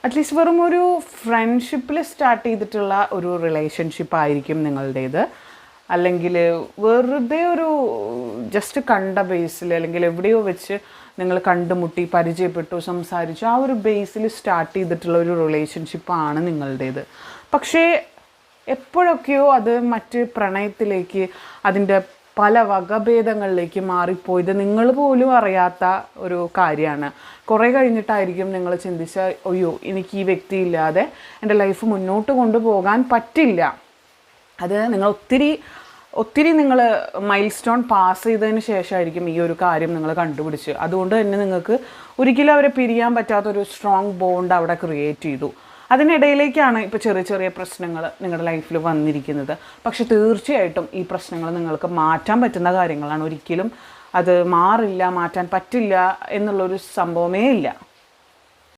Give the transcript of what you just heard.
At least വെറും ഒരു ഫ്രണ്ട്ഷിപ്പിൽ start ചെയ്തിട്ടുള്ള ഒരു റിലേഷൻഷിപ്പ് ആയിരിക്കും നിങ്ങളുടേത്. അല്ലെങ്കിൽ വെറുതെ ഒരു ജസ്റ്റ് കണ്ട ബേസിൽ അല്ലെങ്കിൽ എവിടെയോ വെച്ച് നിങ്ങൾ കണ്ടുമുട്ടി പരിചയപ്പെട്ടു സംസാരിച്ചു ആ ഒരു ബേസിൽ സ്റ്റാർട്ട് ചെയ്തിട്ടുള്ള ഒരു റിലേഷൻഷിപ്പാണ് നിങ്ങളുടേത്. പക്ഷേ എപ്പോഴൊക്കെയോ അത് മറ്റ് പ്രണയത്തിലേക്ക് അതിൻ്റെ പല വകഭേദങ്ങളിലേക്ക് മാറിപ്പോയത് നിങ്ങൾ പോലും അറിയാത്ത ഒരു കാര്യമാണ്. കുറേ കഴിഞ്ഞിട്ടായിരിക്കും നിങ്ങൾ ചിന്തിച്ച അയ്യോ എനിക്ക് ഈ വ്യക്തിയില്ലാതെ എൻ്റെ ലൈഫ് മുന്നോട്ട് കൊണ്ടുപോകാൻ പറ്റില്ല. അത് നിങ്ങൾ ഒത്തിരി നിങ്ങൾ മൈൽ സ്റ്റോൺ പാസ് ചെയ്തതിന് ശേഷമായിരിക്കും ഈ ഒരു കാര്യം നിങ്ങൾ കണ്ടുപിടിച്ച്. അതുകൊണ്ട് തന്നെ നിങ്ങൾക്ക് ഒരിക്കലും അവരെ പിരിയാൻ പറ്റാത്തൊരു സ്ട്രോങ് ബോണ്ട് അവിടെ ക്രിയേറ്റ് ചെയ്തു. അതിനിടയിലേക്കാണ് ഇപ്പോൾ ചെറിയ ചെറിയ പ്രശ്നങ്ങൾ നിങ്ങളുടെ ലൈഫിൽ വന്നിരിക്കുന്നത്. പക്ഷെ തീർച്ചയായിട്ടും ഈ പ്രശ്നങ്ങൾ നിങ്ങൾക്ക് മാറ്റാൻ പറ്റുന്ന കാര്യങ്ങളാണ്. ഒരിക്കലും അത് മാറില്ല, മാറ്റാൻ പറ്റില്ല എന്നുള്ളൊരു സംഭവമേ ഇല്ല.